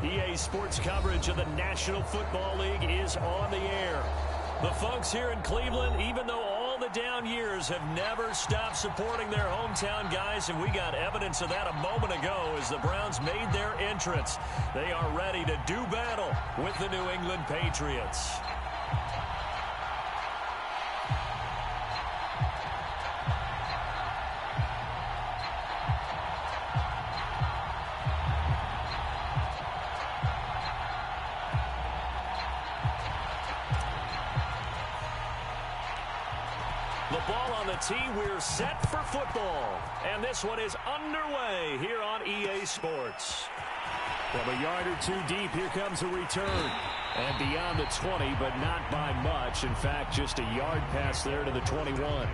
EA Sports coverage of the National Football League is on the air. The folks here in Cleveland, even though all the down years, have never stopped supporting their hometown guys, and we got evidence of that a moment ago as the Browns made their entrance. They are ready to do battle with the New England Patriots. The ball on the tee, we're set for football. And this one is underway here on EA Sports. From a yard or two deep, here comes a return. And beyond the 20, but not by much. In fact, just a yard pass there to the 21.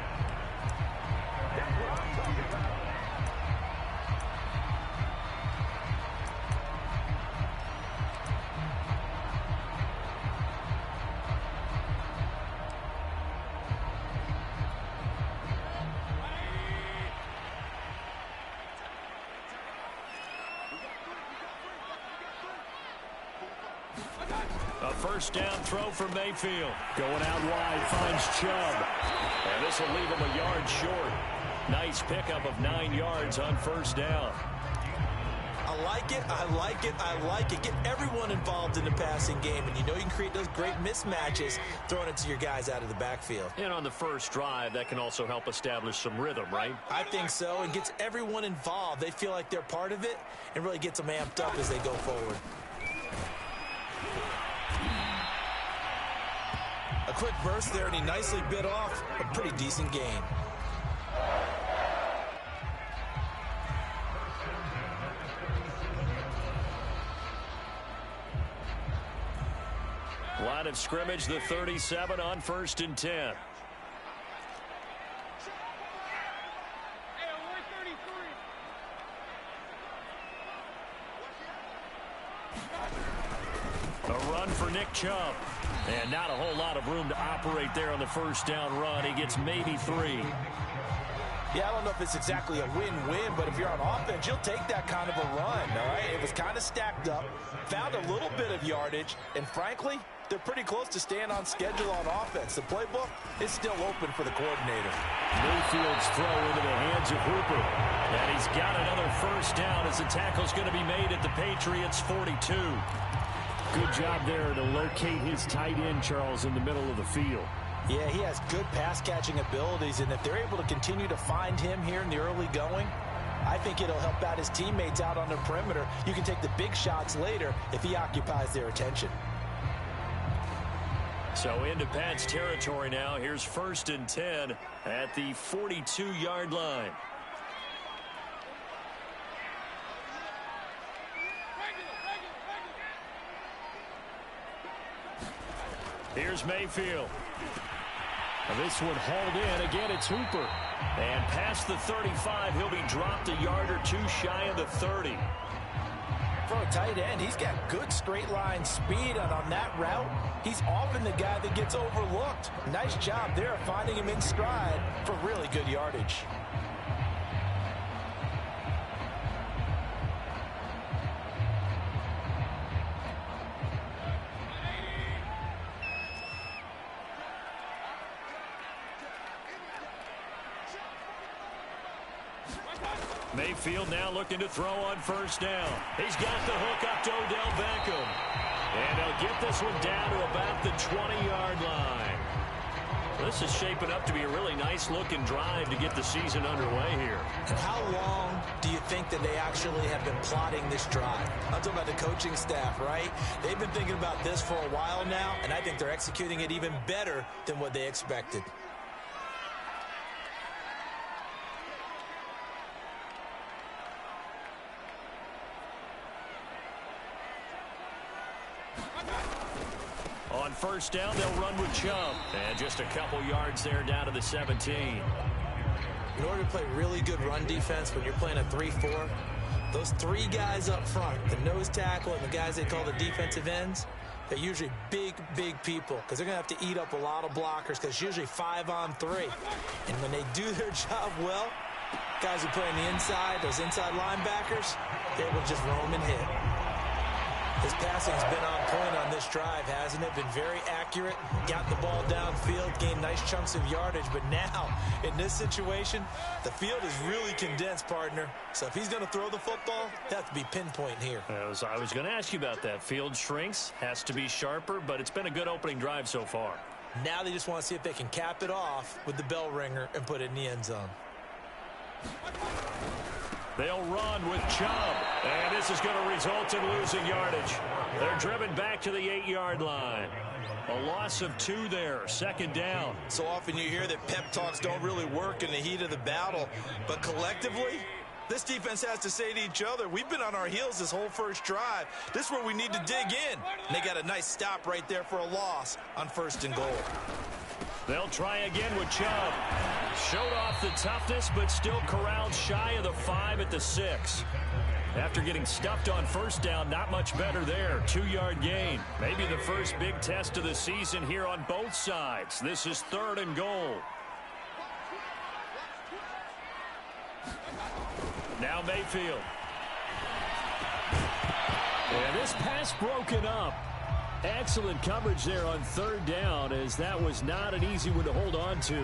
A first down throw for Mayfield. Going out wide, finds Chubb. And this will leave him a yard short. Nice pickup of 9 yards on first down. I like it, I like it, I like it. Get everyone involved in the passing game, and you know you can create those great mismatches throwing it to your guys out of the backfield. And on the first drive, that can also help establish some rhythm, right? I think so, and gets everyone involved. They feel like they're part of it, and really gets them amped up as they go forward. A quick burst there, and he nicely bit off a pretty decent gain. Line of scrimmage, the 37 on 1st and 10. A run for Nick Chubb. And not a whole lot of room to operate there on the first down run. He gets maybe 3. Yeah, I don't know if it's exactly a win-win, but if you're on offense, you'll take that kind of a run, all right? It was kind of stacked up, found a little bit of yardage, and frankly, they're pretty close to staying on schedule on offense. The playbook is still open for the coordinator. Mayfield's throw into the hands of Hooper. And he's got another first down as the tackle's going to be made at the Patriots' 42. Good job there to locate his tight end, Charles, in the middle of the field. Yeah, he has good pass-catching abilities, and if they're able to continue to find him here in the early going, I think it'll help out his teammates out on the perimeter. You can take the big shots later if he occupies their attention. So into Pat's territory now. Here's 1st and 10 at the 42-yard line. Here's Mayfield. Now this one hauled in. Again, it's Hooper. And past the 35, he'll be dropped a yard or two shy of the 30. For a tight end, he's got good straight line speed, and on that route, he's often the guy that gets overlooked. Nice job there finding him in stride for really good yardage. Mayfield now looking to throw on first down. He's got the hook up to Odell Beckham. And he'll get this one down to about the 20-yard line. This is shaping up to be a really nice-looking drive to get the season underway here. And how long do you think that they actually have been plotting this drive? I'm talking about the coaching staff, right? They've been thinking about this for a while now, and I think they're executing it even better than what they expected. On first down, they'll run with Chubb. And just a couple yards there down to the 17. In order to play really good run defense when you're playing a 3-4, those 3 guys up front, the nose tackle and the guys they call the defensive ends, they're usually big, big people because they're going to have to eat up a lot of blockers because it's usually 5 on 3. And when they do their job well, guys who play on the inside, those inside linebackers, they're able to just roam and hit. His passing's been on point on this drive, hasn't it? Been very accurate, got the ball downfield, gained nice chunks of yardage. But now, in this situation, the field is really condensed, partner. So if he's going to throw the football, it has to be pinpoint here. I was going to ask you about that. Field shrinks, has to be sharper, but it's been a good opening drive so far. Now they just want to see if they can cap it off with the bell ringer and put it in the end zone. They'll run with Chubb, and this is going to result in losing yardage. They're driven back to the 8-yard line. A loss of 2 there, second down. So often you hear that pep talks don't really work in the heat of the battle, but collectively, this defense has to say to each other, we've been on our heels this whole first drive. This is where we need to dig in. And they got a nice stop right there for a loss on 1st and goal. They'll try again with Chubb. Showed off the toughness, but still corralled shy of the 5 at the 6. After getting stuffed on 1st down, not much better there. 2-yard gain. Maybe the first big test of the season here on both sides. This is 3rd and goal. Now Mayfield. And this pass broken up. Excellent coverage there on 3rd down, as that was not an easy one to hold on to.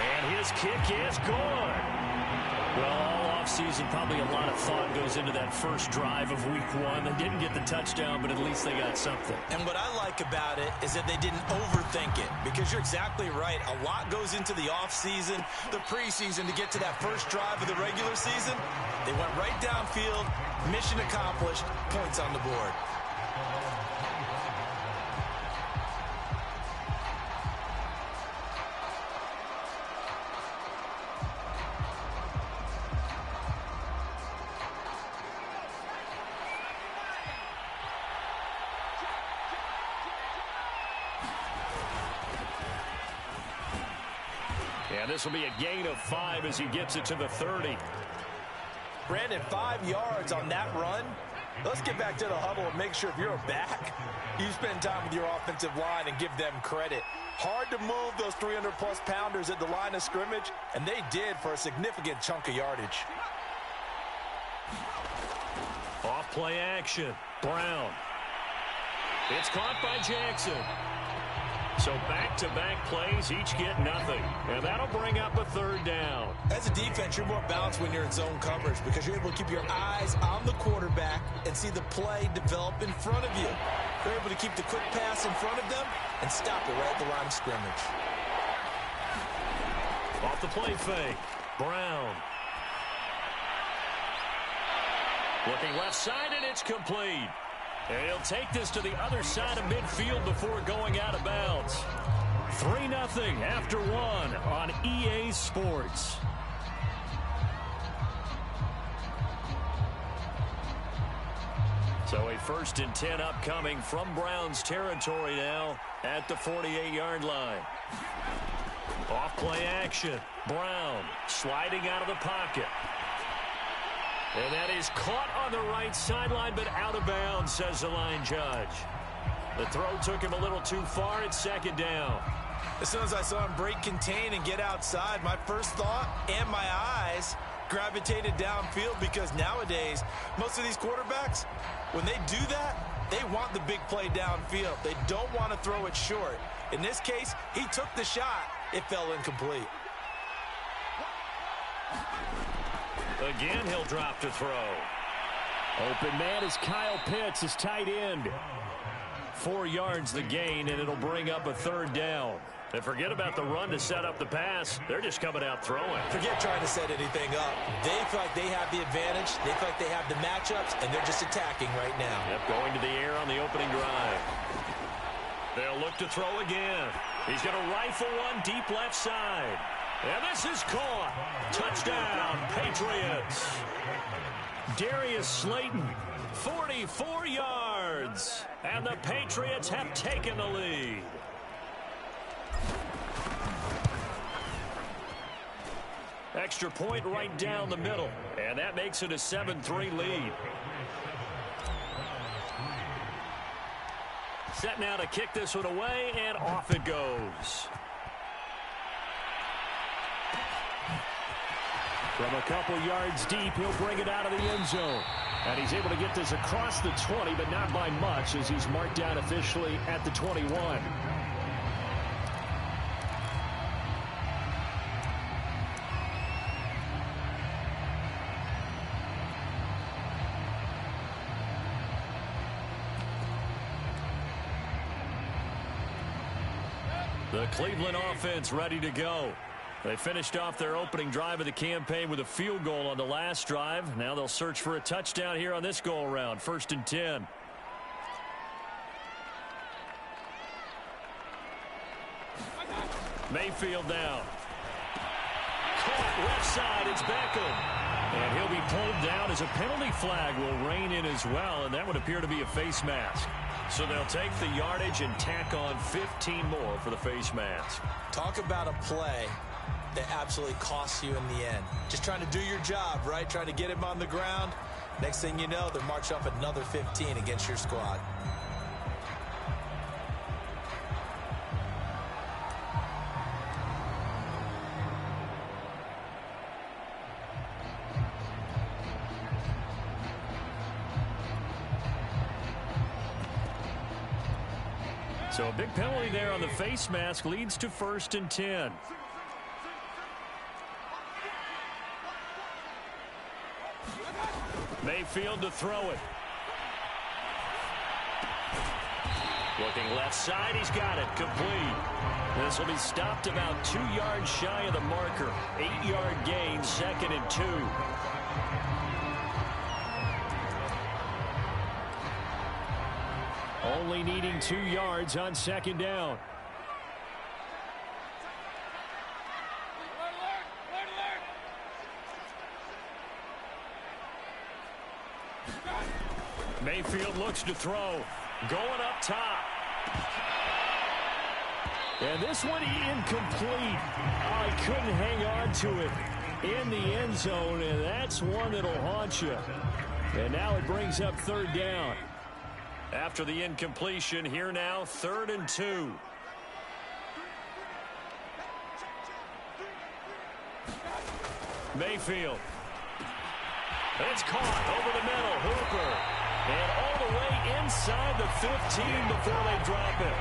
And his kick is good. Well, all offseason, probably a lot of thought goes into that first drive of week 1. They didn't get the touchdown, but at least they got something. And what I like about it is that they didn't overthink it, because you're exactly right. A lot goes into the offseason, the preseason to get to that first drive of the regular season. They went right downfield, mission accomplished, points on the board. And this will be a gain of 5 as he gets it to the 30. Brandon, 5 yards on that run. Let's get back to the huddle and make sure if you're a back, you spend time with your offensive line and give them credit. Hard to move those 300-plus pounders at the line of scrimmage, and they did for a significant chunk of yardage. Off play action. Brown. It's caught by Jackson. So back-to-back plays, each get nothing. And that'll bring up a 3rd down. As a defense, you're more balanced when you're in zone coverage because you're able to keep your eyes on the quarterback and see the play develop in front of you. You're able to keep the quick pass in front of them and stop it right at the line of scrimmage. Off the play fake. Brown. Looking left side, and it's complete. And he'll take this to the other side of midfield before going out of bounds. 3-0 after 1 on EA Sports. So a 1st and 10 upcoming from Browns territory now at the 48-yard line. Off play action. Brown sliding out of the pocket. And that is caught on the right sideline, but out of bounds, says the line judge. The throw took him a little too far. It's 2nd down. As soon as I saw him break contain and get outside, my first thought and my eyes gravitated downfield, because nowadays, most of these quarterbacks, when they do that, they want the big play downfield. They don't want to throw it short. In this case, he took the shot. It fell incomplete. Again, he'll drop to throw. Open man is Kyle Pitts, his tight end. 4 yards the gain, and it'll bring up a 3rd down. And forget about the run to set up the pass. They're just coming out throwing. Forget trying to set anything up. They feel like they have the advantage. They feel like they have the matchups, and they're just attacking right now. Yep, going to the air on the opening drive. They'll look to throw again. He's going to rifle one deep left side. And this is caught. Touchdown, Patriots. Darius Slayton, 44 yards. And the Patriots have taken the lead. Extra point right down the middle. And that makes it a 7-3 lead. Set now to kick this one away, and off it goes. From a couple yards deep, he'll bring it out of the end zone. And he's able to get this across the 20, but not by much, as he's marked down officially at the 21. The Cleveland offense ready to go. They finished off their opening drive of the campaign with a field goal on the last drive. Now they'll search for a touchdown here on this go-around. 1st and 10. Mayfield down. Caught left side. It's Beckham. And he'll be pulled down as a penalty flag will rein in as well, and that would appear to be a face mask. So they'll take the yardage and tack on 15 more for the face mask. Talk about a play that absolutely costs you in the end. Just trying to do your job, right? Trying to get him on the ground. Next thing you know, they're marching off another 15 against your squad. So a big penalty there on the face mask leads to 1st and 10. Mayfield to throw it. Looking left side, he's got it. Complete. This will be stopped about 2 yards shy of the marker. 8-yard gain, 2nd and 2. Only needing 2 yards on 2nd down. Mayfield looks to throw. Going up top. And this one incomplete. Oh, he couldn't hang on to it in the end zone, and that's one that'll haunt you. And now it brings up 3rd down. After the incompletion, here now, 3rd and 2. Mayfield. It's caught over the middle. Hooper. And all the way inside the 15 before they drop it.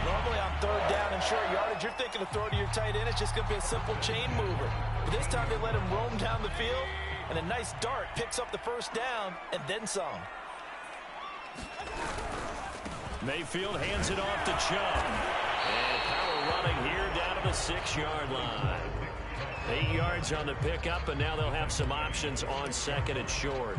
Normally on 3rd down and short yardage, you're thinking of throwing to your tight end. It's just going to be a simple chain mover. But this time they let him roam down the field, and a nice dart picks up the 1st down and then some. Mayfield hands it off to Chubb. And power running here down to the 6-yard line. 8 yards on the pickup, and now they'll have some options on 2nd and short.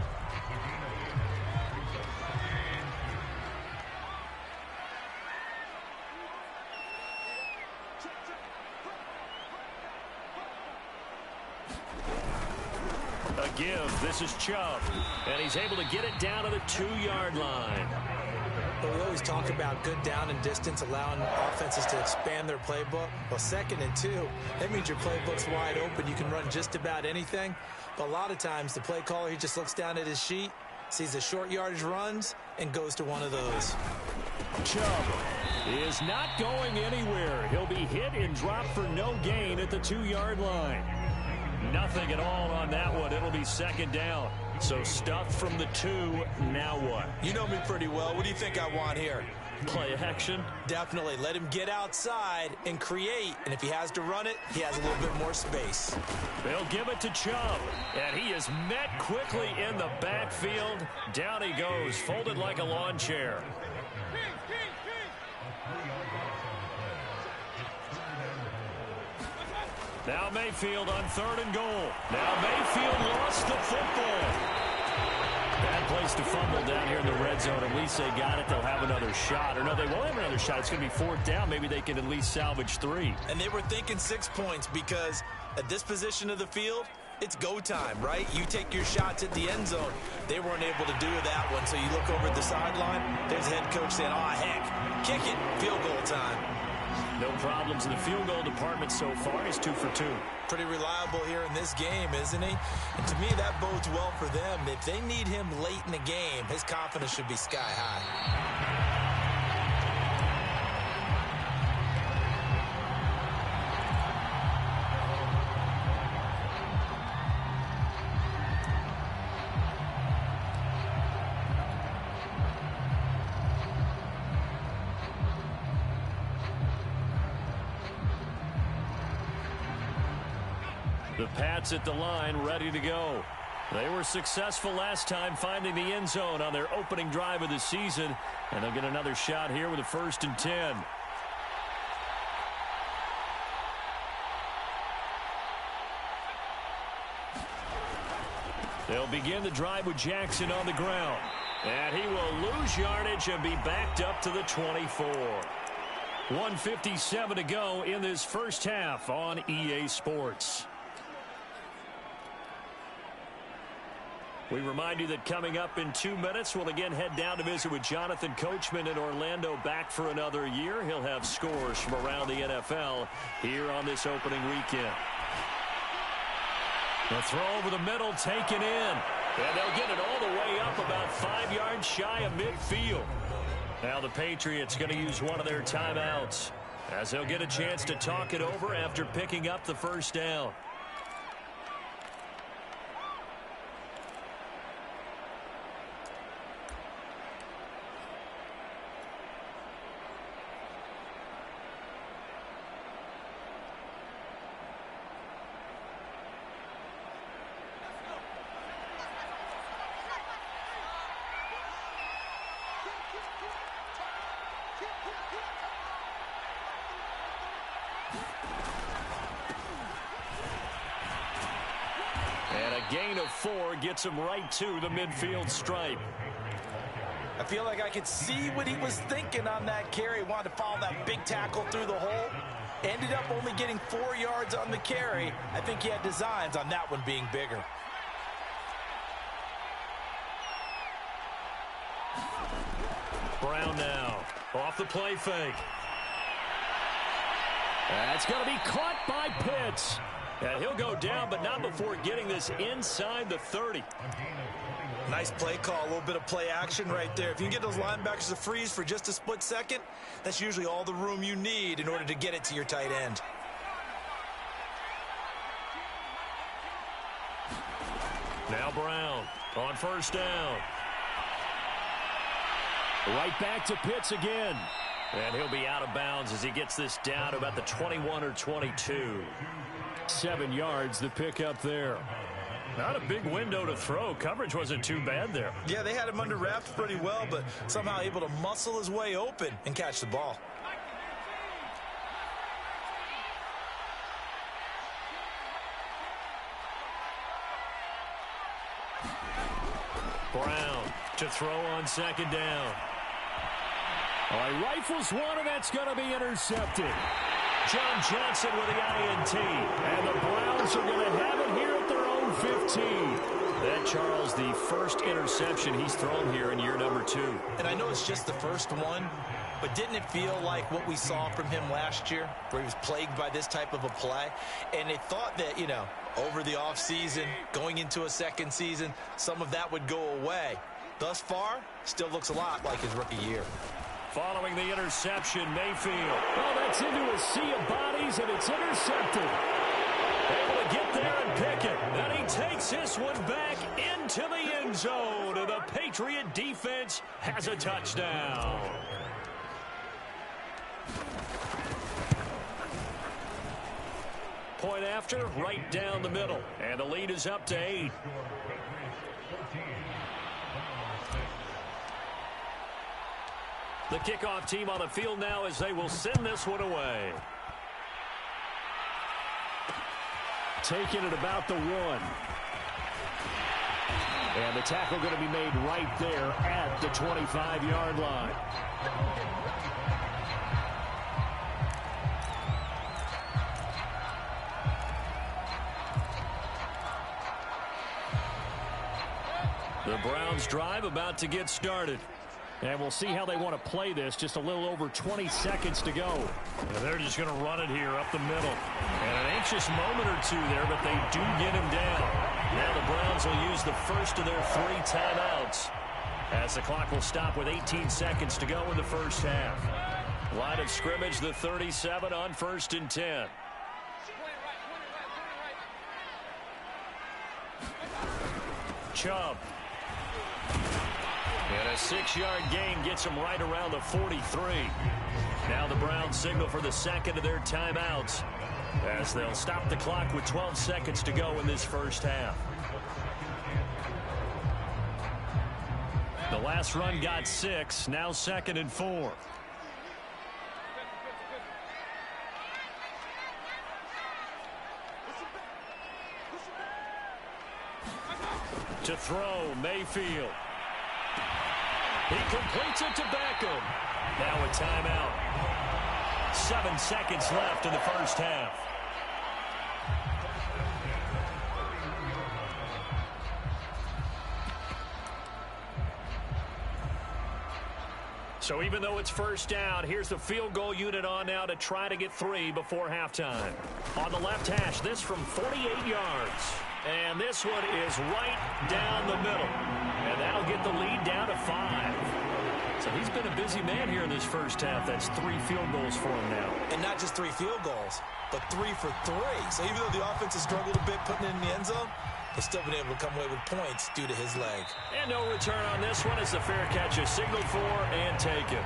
A give. This is Chubb. And he's able to get it down to the 2-yard line. But we always talk about good down and distance, allowing offenses to expand their playbook. Well, 2nd and 2, that means your playbook's wide open. You can run just about anything. But a lot of times, the play caller, he just looks down at his sheet, sees the short yardage runs, and goes to one of those. Chubb is not going anywhere. He'll be hit and dropped for no gain at the 2-yard line. Nothing at all on that one. It'll be 2nd down. So stuff from the 2. Now what? You know me pretty well. What do you think I want here? Play action? Definitely. Let him get outside and create. And if he has to run it, he has a little bit more space. They'll give it to Chubb. And he is met quickly in the backfield. Down he goes, folded like a lawn chair. Now Mayfield on 3rd and goal. Now Mayfield lost the football. Bad place to fumble down here in the red zone. At least they got it. They'll have another shot. Or no, they won't have another shot. It's going to be 4th down. Maybe they can at least salvage 3. And they were thinking 6 points because at this position of the field, it's go time, right? You take your shots at the end zone. They weren't able to do that one. So you look over at the sideline. There's the head coach saying, oh, heck, kick it. Field goal time. No problems in the field goal department so far. He's 2 for 2. Pretty reliable here in this game, isn't he? And to me, that bodes well for them. If they need him late in the game, his confidence should be sky high. The Pats at the line, ready to go. They were successful last time finding the end zone on their opening drive of the season, and they'll get another shot here with a 1st and 10. They'll begin the drive with Jackson on the ground. And he will lose yardage and be backed up to the 24. 1:57 to go in this first half on EA Sports. We remind you that coming up in 2 minutes, we'll again head down to visit with Jonathan Coachman in Orlando, back for another year. He'll have scores from around the NFL here on this opening weekend. The throw over the middle taken in. And they'll get it all the way up about 5 yards shy of midfield. Now the Patriots going to use one of their timeouts as they'll get a chance to talk it over after picking up the first down. Gain of 4 gets him right to the midfield stripe. I feel like I could see what he was thinking on that carry. Wanted to follow that big tackle through the hole. Ended up only getting 4 yards on the carry. I think he had designs on that one being bigger. Brown now off the play fake. That's going to be caught by Pitts. And he'll go down, but not before getting this inside the 30. Nice play call, a little bit of play action right there. If you can get those linebackers to freeze for just a split second, that's usually all the room you need in order to get it to your tight end. Now Brown on 1st down. Right back to Pitts again. And he'll be out of bounds as he gets this down to about the 21 or 22. 7 yards the pick up there. Not a big window to throw. Coverage wasn't too bad there. Yeah, they had him under wraps pretty well, but somehow able to muscle his way open and catch the ball. Brown to throw on 2nd down. He rifles one, and that's going to be intercepted. John Johnson with the INT. And the Browns are going to have it here at their own 15. That, Charles, the first interception he's thrown here in year number 2. And I know it's just the first one, but didn't it feel like what we saw from him last year, where he was plagued by this type of a play? And they thought that, you know, over the offseason, going into a second season, some of that would go away. Thus far, still looks a lot like his rookie year. Following the interception, Mayfield. Oh, that's into a sea of bodies, and it's intercepted. Able to get there and pick it. And he takes this one back into the end zone. And the Patriot defense has a touchdown. Point after, right down the middle. And the lead is up to 8. The kickoff team on the field now as they will send this one away. Taking it about the 1. And the tackle going to be made right there at the 25-yard line. The Browns drive about to get started. And we'll see how they want to play this. Just a little over 20 seconds to go. And they're just going to run it here up the middle. And an anxious moment or two there, but they do get him down. Now the Browns will use the first of their 3 timeouts as the clock will stop with 18 seconds to go in the first half. Line of scrimmage, the 37 on 1st and 10. Chubb. And a 6-yard gain gets them right around the 43. Now the Browns signal for the second of their timeouts. as they'll stop the clock with 12 seconds to go in this first half. The last run got 6, now 2nd and 4. To throw, Mayfield. He completes it to Beckham. Now a timeout. 7 seconds left in the first half. So even though it's first down, here's the field goal unit on now to try to get 3 before halftime. On the left hash, this from 48 yards. And this one is right down the middle. And that'll get the lead down to 5. So he's been a busy man here in this first half. That's 3 field goals for him now. And not just 3 field goals, but 3 for 3. So even though the offense has struggled a bit putting it in the end zone, they've still been able to come away with points due to his leg. And no return on this one as the fair catch is signaled for and taken.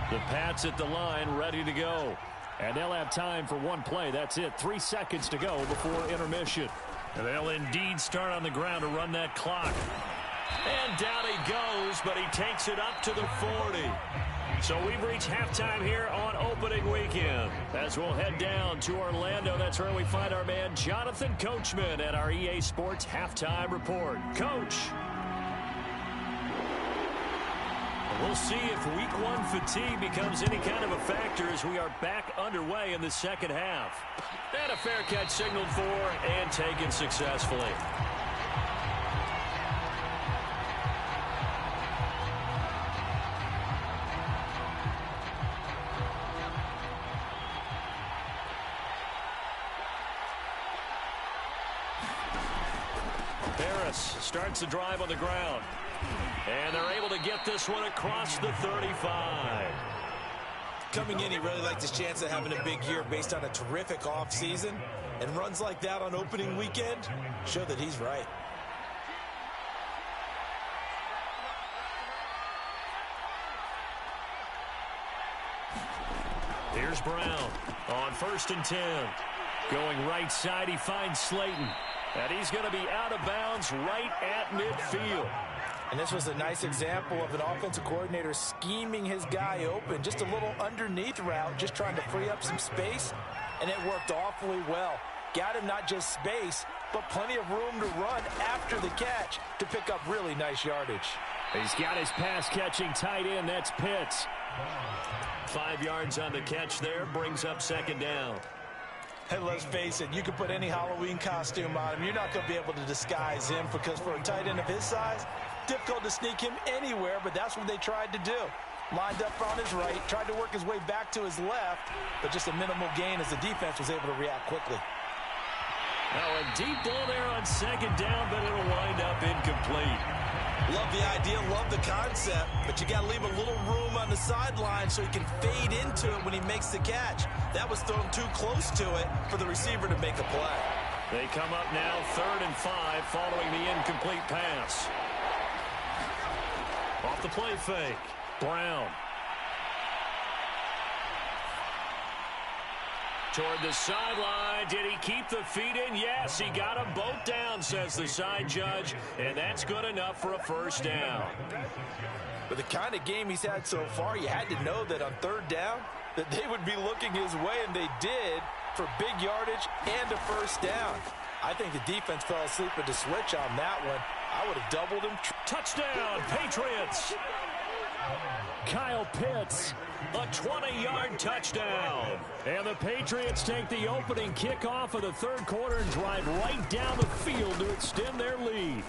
The Pats at the line, ready to go. And they'll have time for one play. That's it. 3 seconds to go before intermission. And they'll indeed start on the ground to run that clock. And down he goes, but he takes it up to the 40. So we've reached halftime here on opening weekend. As we'll head down to Orlando, that's where we find our man Jonathan Coachman at our EA Sports Halftime Report. Coach. We'll see if week 1 fatigue becomes any kind of a factor as we are back underway in the second half. And a fair catch signaled for and taken successfully. Harris starts the drive on the ground. And they're able to get this one across the 35. Coming in, he really liked his chance of having a big year based on a terrific offseason. And runs like that on opening weekend show that he's right. Here's Brown on 1st and 10. Going right side, he finds Slayton. And he's going to be out of bounds right at midfield. And this was a nice example of an offensive coordinator scheming his guy open. Just a little underneath route, just trying to free up some space. And it worked awfully well. Got him not just space, but plenty of room to run after the catch to pick up really nice yardage. He's got his pass-catching tight end. That's Pitts. 5 yards on the catch there. Brings up 2nd down. Hey, let's face it, you can put any Halloween costume on him. You're not going to be able to disguise him because for a tight end of his size, difficult to sneak him anywhere, but that's what they tried to do. Lined up on his right, tried to work his way back to his left, but just a minimal gain as the defense was able to react quickly. Now a deep ball there on 2nd down, but it'll wind up incomplete. Love the idea, love the concept, but you got to leave a little room on the sideline so he can fade into it when he makes the catch. That was thrown too close to it for the receiver to make a play. They come up now 3rd and 5 following the incomplete pass. Off the play fake, Brown. Toward the sideline. Did he keep the feet in? Yes, he got them both down, says the side judge, and that's good enough for a 1st down. With the kind of game he's had so far, you had to know that on 3rd down that they would be looking his way, and they did for big yardage and a 1st down. I think the defense fell asleep with the switch on that one. I would have doubled him. Touchdown, Patriots. Kyle Pitts, a 20-yard touchdown. And the Patriots take the opening kickoff of the 3rd quarter and drive right down the field to extend their lead.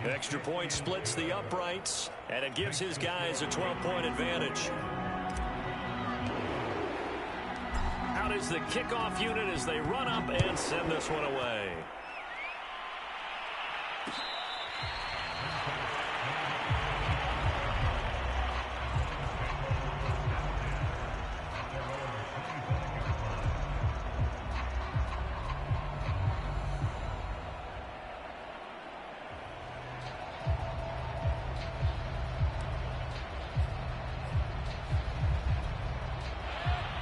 Extra point splits the uprights, and it gives his guys a 12-point advantage. Out is the kickoff unit as they run up and send this one away.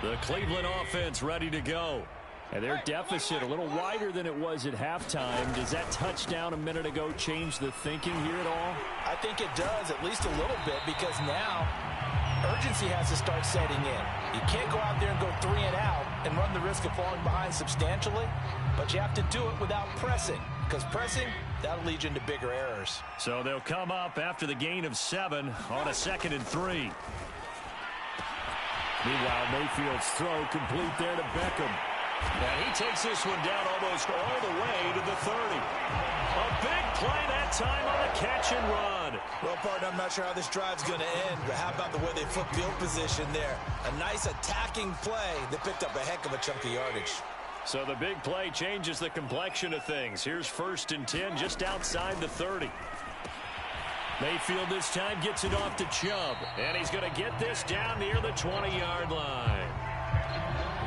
The Cleveland offense ready to go. And their deficit a little wider than it was at halftime. Does that touchdown a minute ago change the thinking here at all? I think it does, at least a little bit, because now urgency has to start setting in. You can't go out there and go 3 and out and run the risk of falling behind substantially, but you have to do it without pressing, because pressing, that'll lead you into bigger errors. So they'll come up after the gain of 7 on a 2nd and 3. Meanwhile, Mayfield's throw complete there to Beckham. And he takes this one down almost all the way to the 30. A big play that time on a catch and run. Well, partner, I'm not sure how this drive's going to end, but how about the way they flip field position there? A nice attacking play that picked up a heck of a chunk of yardage. So the big play changes the complexion of things. Here's 1st and 10 just outside the 30. Mayfield this time gets it off to Chubb. And he's going to get this down near the 20-yard line.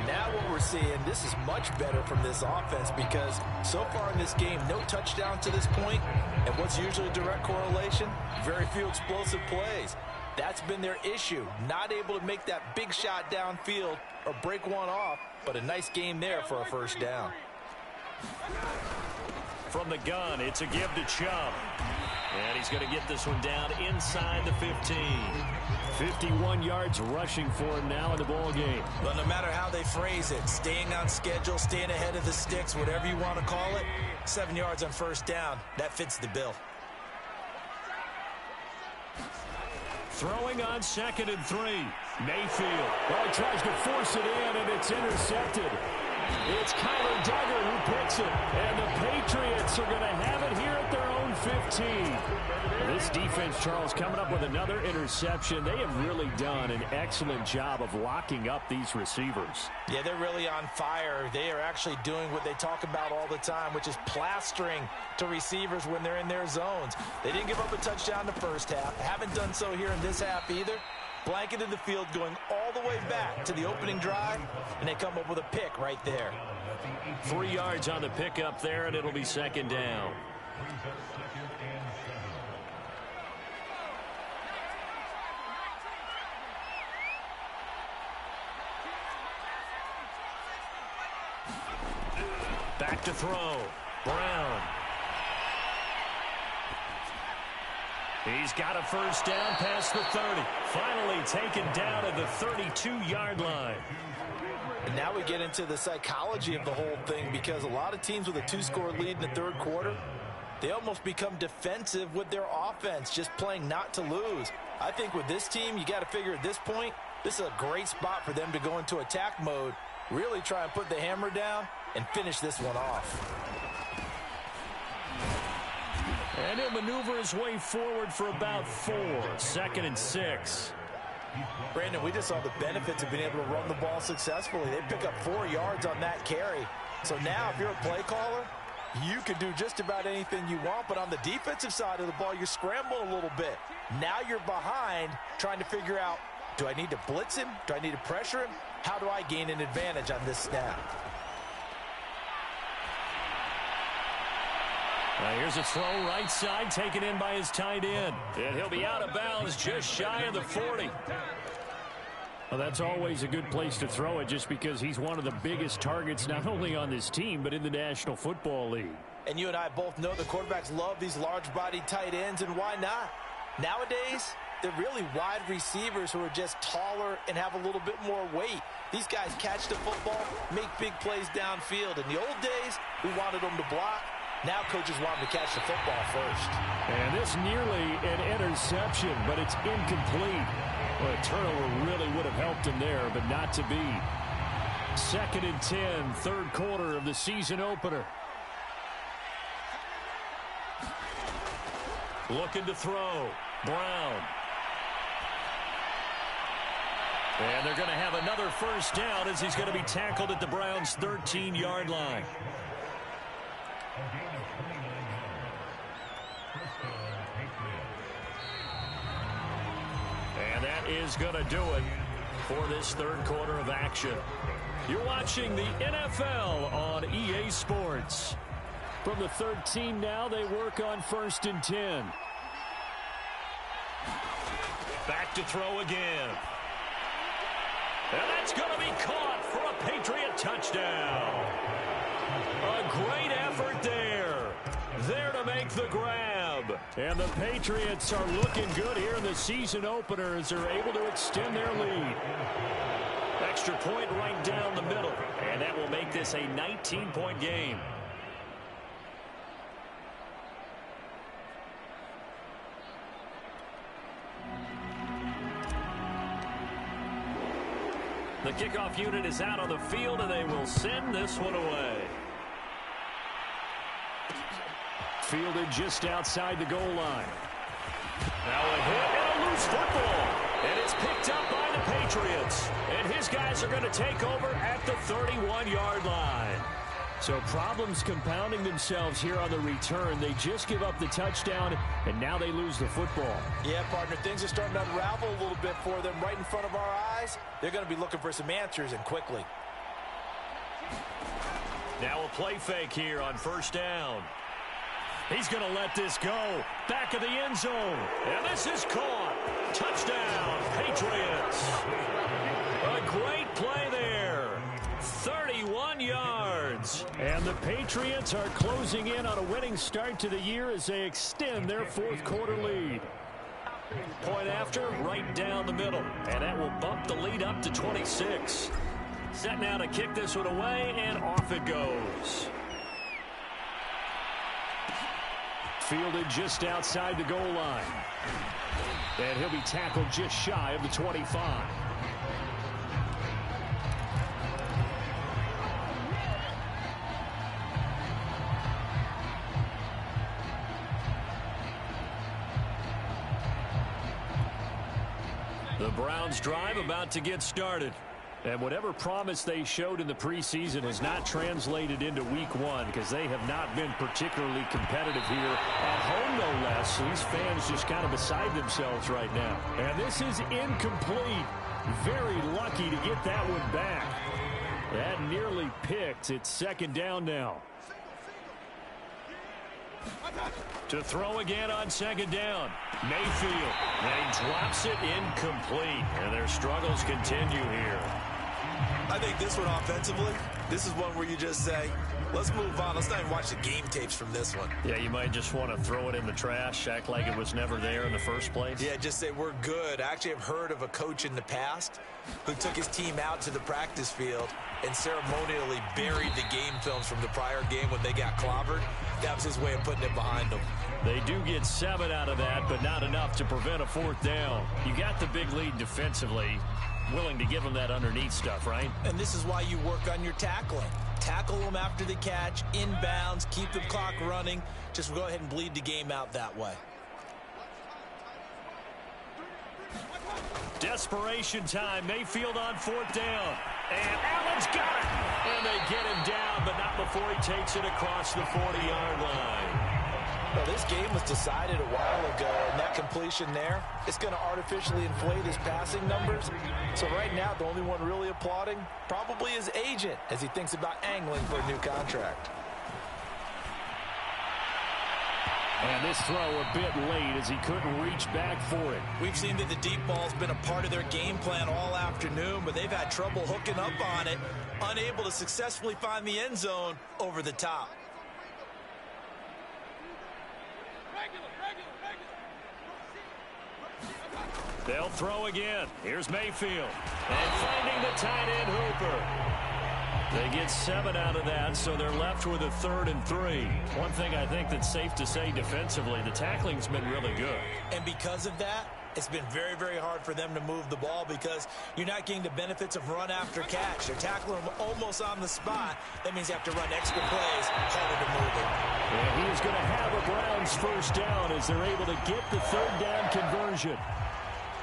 Now what we're seeing, this is much better from this offense because so far in this game, no touchdown to this point. And what's usually a direct correlation? Very few explosive plays. That's been their issue. Not able to make that big shot downfield or break one off, but a nice game there for a 1st down. From the gun, it's a give to Chubb. And he's going to get this one down inside the 15. 51 yards rushing for him now in the ball game. But no matter how they phrase it, staying on schedule, staying ahead of the sticks, whatever you want to call it, 7 yards on 1st down, that fits the bill. Throwing on 2nd and 3. Mayfield. Well, he tries to force it in, and it's intercepted. It's Kyler Duggar who picks it. And the Patriots are going to have it here at their own 15. This defense, Charles, coming up with another interception. They have really done an excellent job of locking up these receivers. Yeah, they're really on fire. They are actually doing what they talk about all the time, which is plastering to receivers when they're in their zones. They didn't give up a touchdown in the 1st half. Haven't done so here in this half either. Blanketed the field going all the way back to the opening drive, and they come up with a pick right there. 3 yards on the pickup there, and it'll be 2nd down. Back to throw. Brown. He's got a 1st down past the 30. Finally taken down at the 32-yard line. And now we get into the psychology of the whole thing because a lot of teams with a 2-score lead in the 3rd quarter, they almost become defensive with their offense, just playing not to lose. I think with this team, you got to figure at this point, this is a great spot for them to go into attack mode, really try and put the hammer down and finish this one off. And he'll maneuver his way forward for about 4. 2nd and 6. Brandon, we just saw the benefits of being able to run the ball successfully. They pick up 4 yards on that carry. So now if you're a play caller, you can do just about anything you want. But on the defensive side of the ball, you're scrambling a little bit. Now you're behind trying to figure out, do I need to blitz him? Do I need to pressure him? How do I gain an advantage on this snap? Here's a throw right side taken in by his tight end. And he'll be out of bounds just shy of the 40. Well, that's always a good place to throw it just because he's one of the biggest targets not only on this team but in the National Football League. And you and I both know the quarterbacks love these large-bodied tight ends, and why not? Nowadays, they're really wide receivers who are just taller and have a little bit more weight. These guys catch the football, make big plays downfield. In the old days, we wanted them to block. Now coaches want him to catch the football first. And this nearly an interception, but it's incomplete. Well, a turnover really would have helped him there, but not to be. 2nd and 10, 3rd quarter of the season opener. Looking to throw. Brown. And they're going to have another 1st down as he's going to be tackled at the Browns' 13-yard line. And that is going to do it for this 3rd quarter of action. You're watching the NFL on EA Sports. From the 13 now, they work on 1st and 10. Back to throw again. And that's going to be caught for a Patriot touchdown. A great effort there. There to make the grab. And the Patriots are looking good here in the season opener as they're able to extend their lead. Extra point right down the middle. And that will make this a 19-point game. The kickoff unit is out on the field, and they will send this one away. Fielded just outside the goal line. Now a hit and a loose football. And it's picked up by the Patriots. And his guys are going to take over at the 31-yard line. So problems compounding themselves here on the return. They just give up the touchdown, and now they lose the football. Yeah, partner, things are starting to unravel a little bit for them right in front of our eyes. They're going to be looking for some answers, and quickly. Now a play fake here on first down. He's going to let this go. Back of the end zone. And this is caught. Touchdown, Patriots. A great play there. 31 yards. And the Patriots are closing in on a winning start to the year as they extend their fourth quarter lead. Point after, right down the middle. And that will bump the lead up to 26. Set now to kick this one away, and off it goes. Fielded just outside the goal line. And he'll be tackled just shy of the 25. The Browns drive about to get started. And whatever promise they showed in the preseason has not translated into week one because they have not been particularly competitive here at home, no less. These fans just kind of beside themselves right now. And this is incomplete. Very lucky to get that one back. That nearly picked. It's second down now. To throw again on second down. Mayfield. And he drops it incomplete. And their struggles continue here. I think this one offensively, this is one where you just say, let's move on. Let's not even watch the game tapes from this one. Yeah, you might just want to throw it in the trash, act like it was never there in the first place. Yeah, just say we're good. I actually have heard of a coach in the past who took his team out to the practice field and ceremonially buried the game films from the prior game when they got clobbered. That was his way of putting it behind them. They do get 7 out of that, but not enough to prevent a fourth down. You got the big lead defensively. Willing to give them that underneath stuff, right? And this is why you work on your tackling. Tackle them after the catch, inbounds, keep the clock running. Just go ahead and bleed the game out that way. Desperation time. Mayfield on fourth down. And Allen's got it. And they get him down, but not before he takes it across the 40-yard line. Well, this game was decided a while ago, and that completion there, it's going to artificially inflate his passing numbers. So right now, the only one really applauding probably his agent as he thinks about angling for a new contract. And this throw a bit late as he couldn't reach back for it. We've seen that the deep ball's been a part of their game plan all afternoon, but they've had trouble hooking up on it, unable to successfully find the end zone over the top. They'll throw again. Here's Mayfield. And finding the tight end Hooper. They get 7 out of that, so they're left with a 3rd and 3. One thing I think that's safe to say defensively, the tackling's been really good. And because of that, it's been very, very hard for them to move the ball because you're not getting the benefits of run after catch. They're tackling them almost on the spot. That means you have to run extra plays, harder to move it. And he is going to have a Browns first down as they're able to get the 3rd down conversion.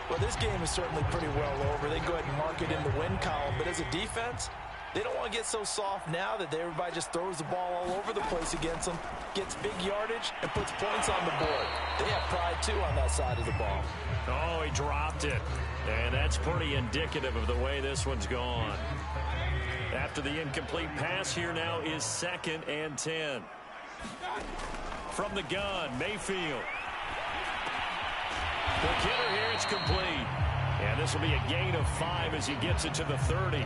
Well, this game is certainly pretty well over. They go ahead and mark it in the win column. But as a defense, they don't want to get so soft now that everybody just throws the ball all over the place against them, gets big yardage, and puts points on the board. They have pride, too, on that side of the ball. Oh, he dropped it. And that's pretty indicative of the way this one's gone. After the incomplete pass, here now is 2nd and 10. From the gun, Mayfield. The killer here, it's complete. And this will be a gain of 5 as he gets it to the 30.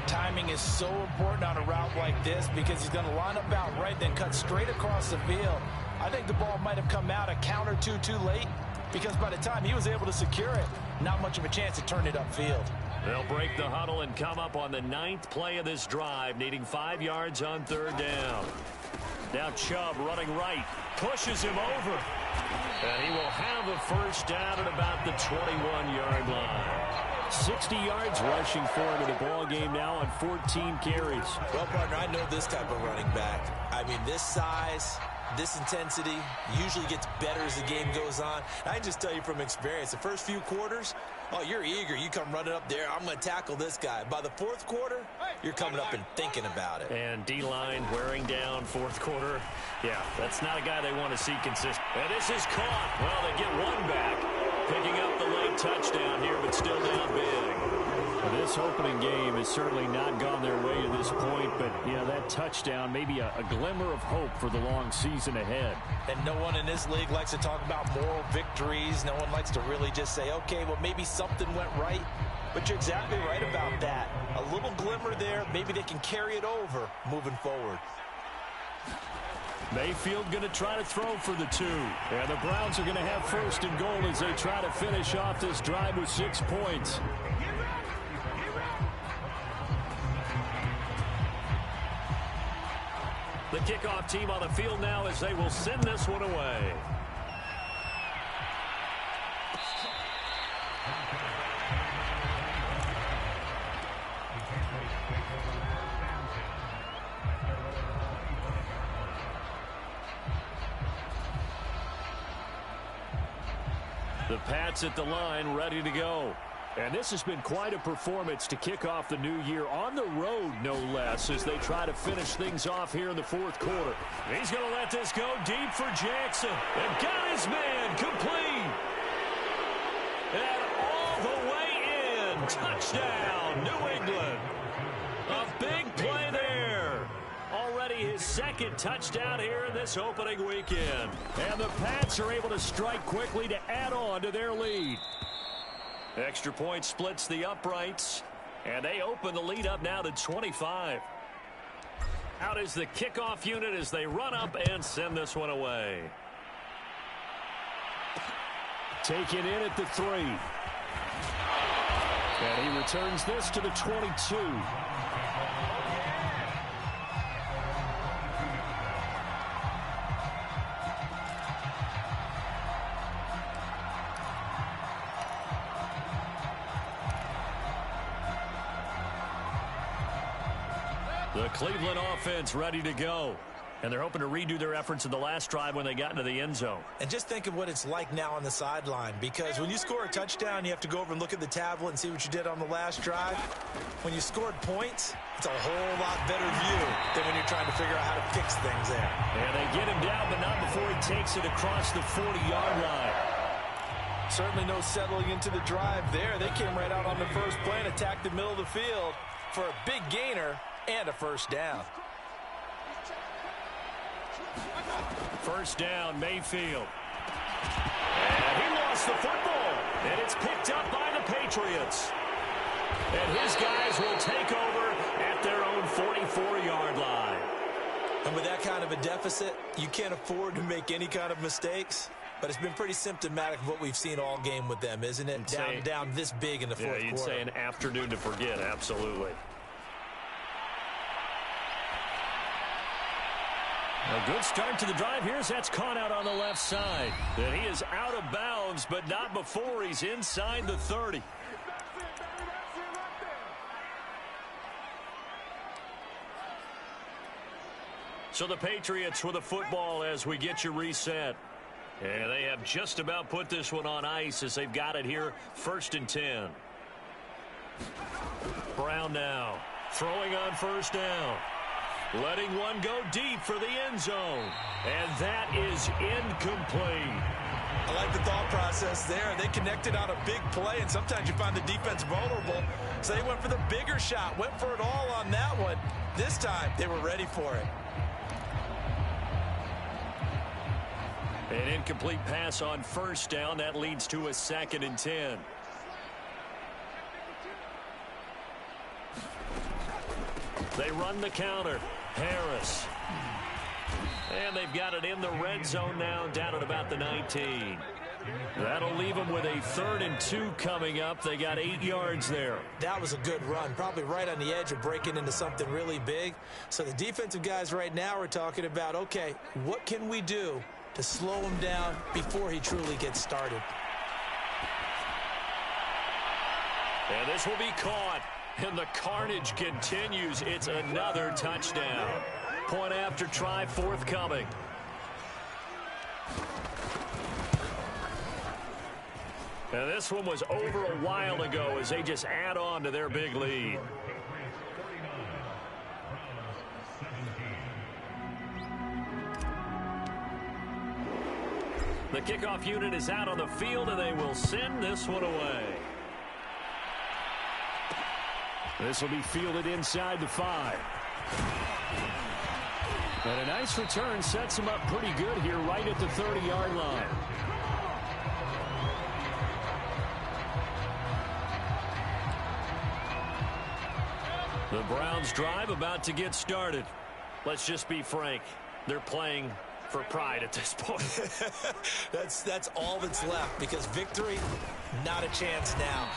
Timing is so important on a route like this because he's going to line up out right, then cut straight across the field. I think the ball might have come out a count or two too late because by the time he was able to secure it, not much of a chance to turn it upfield. They'll break the huddle and come up on the 9th play of this drive, needing 5 yards on 3rd down. Now Chubb running right, pushes him over. And he will have a first down at about the 21-yard line. 60 yards rushing for him in the ball game now on 14 carries. Well, partner, I know this type of running back. I mean, this size, this intensity usually gets better as the game goes on. I can just tell you from experience, the first few quarters, oh, you're eager. You come running up there. I'm going to tackle this guy. By the 4th quarter, you're coming up and thinking about it. And D-line wearing down 4th quarter. Yeah, that's not a guy they want to see consistent. And this is caught. Well, they get one back, picking up the late touchdown here, but still down big. This opening game has certainly not gone their way to this point, but, yeah, that touchdown may be a glimmer of hope for the long season ahead. And no one in this league likes to talk about moral victories. No one likes to really just say, okay, well, maybe something went right. But you're exactly right about that. A little glimmer there. Maybe they can carry it over moving forward. Mayfield going to try to throw for the 2. And the Browns are going to have 1st and goal as they try to finish off this drive with 6 points. The kickoff team on the field now as they will send this one away. The Pats at the line, ready to go. And this has been quite a performance to kick off the new year on the road, no less, as they try to finish things off here in the 4th quarter. He's going to let this go deep for Jackson. And got his man complete. And all the way in. Touchdown, New England. A big play there. Already his 2nd touchdown here in this opening weekend. And the Pats are able to strike quickly to add on to their lead. Extra point splits the uprights, and they open the lead up now to 25. Out is the kickoff unit as they run up and send this one away. Taken in at the 3. And he returns this to the 22. The Cleveland offense ready to go. And they're hoping to redo their efforts in the last drive when they got into the end zone. And just think of what it's like now on the sideline, because when you score a touchdown, you have to go over and look at the tablet and see what you did on the last drive. When you scored points, it's a whole lot better view than when you're trying to figure out how to fix things there. And they get him down, but not before he takes it across the 40-yard line. Certainly no settling into the drive there. They came right out on the first play and attacked the middle of the field for a big gainer and a first down. First down, Mayfield. And he lost the football. And it's picked up by the Patriots. And his guys will take over at their own 44-yard line. And with that kind of a deficit, you can't afford to make any kind of mistakes. But it's been pretty symptomatic of what we've seen all game with them, isn't it? Down this big in the fourth quarter. You'd say an afternoon to forget, absolutely. A good start to the drive. Here's that's caught out on the left side. And he is out of bounds, but not before he's inside the 30. So the Patriots with the football as we get you reset. And they have just about put this one on ice as they've got it here, 1st and 10. Brown now throwing on first down. Letting one go deep for the end zone. And that is incomplete. I like the thought process there. They connected on a big play, and sometimes you find the defense vulnerable. So they went for the bigger shot, went for it all on that one. This time, they were ready for it. An incomplete pass on first down. That leads to a 2nd and 10. They run the counter. Harris. And they've got it in the red zone now, down at about the 19. That'll leave them with a 3rd and 2 coming up. They got 8 yards there. That was a good run, probably right on the edge of breaking into something really big. So the defensive guys right now are talking about, okay, what can we do to slow him down before he truly gets started? And this will be caught. And the carnage continues. It's another touchdown. Point after try forthcoming. And this one was over a while ago as they just add on to their big lead. The kickoff unit is out on the field, and they will send this one away. This will be fielded inside the 5. And a nice return sets him up pretty good here right at the 30-yard line. The Browns drive about to get started. Let's just be frank. They're playing for pride at this point. That's all that's left, because victory, not a chance now.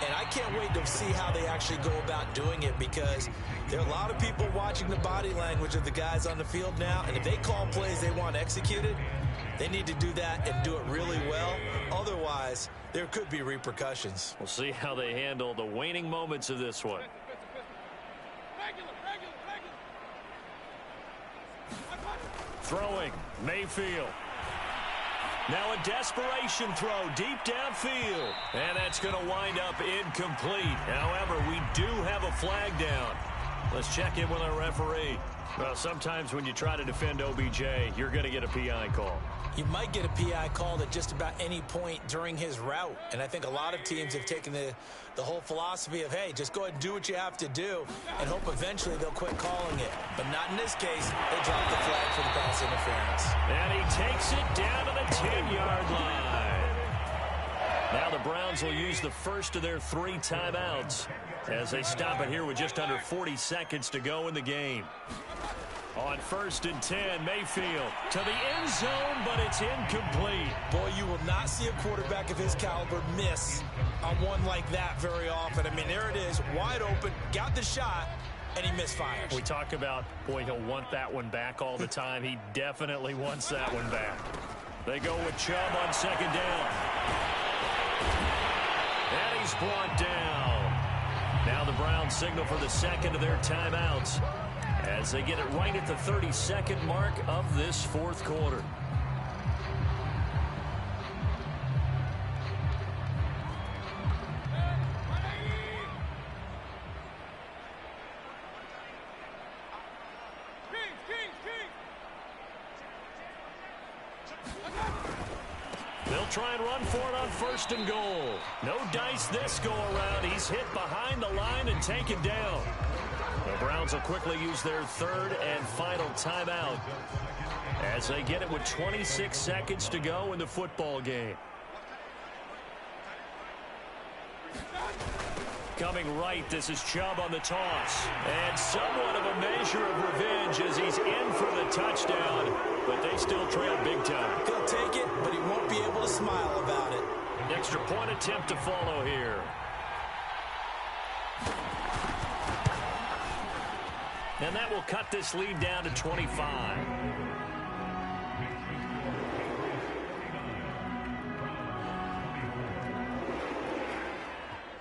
And I can't wait to see how they actually go about doing it, because there are a lot of people watching the body language of the guys on the field now, and if they call plays they want executed, they need to do that and do it really well. Otherwise, there could be repercussions. We'll see how they handle the waning moments of this one. Throwing, Mayfield. Now a desperation throw deep downfield. And that's going to wind up incomplete. However, we do have a flag down. Let's check in with our referee. Well, sometimes when you try to defend OBJ, you're going to get a PI call. You might get a PI called at just about any point during his route. And I think a lot of teams have taken the whole philosophy of, hey, just go ahead and do what you have to do and hope eventually they'll quit calling it. But not in this case. They dropped the flag for the pass interference. And he takes it down to the 10-yard line. Now the Browns will use the first of their 3 timeouts as they stop it here with just under 40 seconds to go in the game. On 1st and 10, Mayfield to the end zone, but it's incomplete. Boy, you will not see a quarterback of his caliber miss on one like that very often. I mean, there it is, wide open, got the shot, and he misfires. We talk about, boy, he'll want that one back all the time. He definitely wants that one back. They go with Chubb on 2nd down. And he's brought down. Now the Browns signal for the second of their timeouts as they get it right at the 32nd mark of this 4th quarter. They'll try and run for it on 1st and goal. No dice this go around. He's hit behind the line and taken down. The Browns will quickly use their 3rd and final timeout as they get it with 26 seconds to go in the football game. Coming right, this is Chubb on the toss. And somewhat of a measure of revenge as he's in for the touchdown, but they still trail big time. He'll take it, but he won't be able to smile about it. Extra point attempt to follow here. And that will cut this lead down to 25.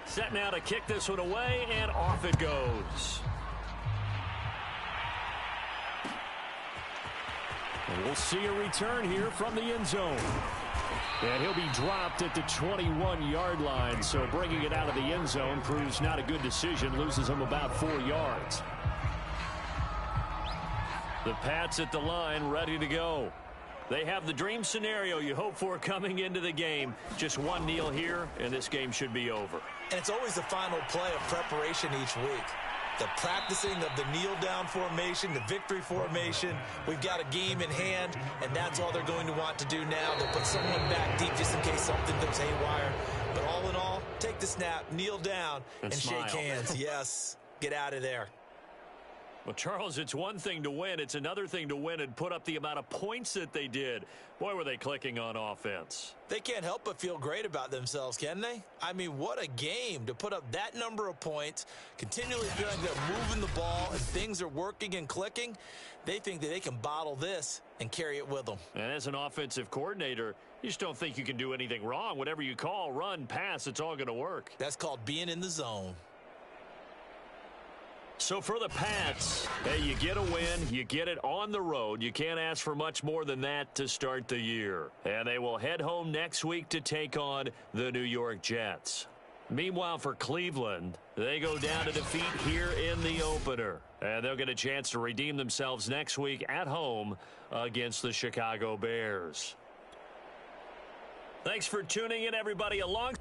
Set now to kick this one away, and off it goes. And we'll see a return here from the end zone. And he'll be dropped at the 21-yard line, so bringing it out of the end zone proves not a good decision, loses him about 4 yards. The Pats at the line, ready to go. They have the dream scenario you hope for coming into the game. Just one kneel here, and this game should be over. And it's always the final play of preparation each week. The practicing of the kneel-down formation, the victory formation. We've got a game in hand, and that's all they're going to want to do now. They'll put someone back deep just in case something goes haywire. But all in all, take the snap, kneel down, and shake hands. Yes, get out of there. Well, Charles, it's one thing to win. It's another thing to win and put up the amount of points that they did. Boy, were they clicking on offense. They can't help but feel great about themselves, can they? I mean, what a game to put up that number of points, continually feeling they're moving the ball and things are working and clicking. They think that they can bottle this and carry it with them. And as an offensive coordinator, you just don't think you can do anything wrong. Whatever you call, run, pass, it's all going to work. That's called being in the zone. So for the Pats, hey, you get a win, you get it on the road. You can't ask for much more than that to start the year. And they will head home next week to take on the New York Jets. Meanwhile, for Cleveland, they go down to defeat here in the opener. And they'll get a chance to redeem themselves next week at home against the Chicago Bears. Thanks for tuning in, everybody. Along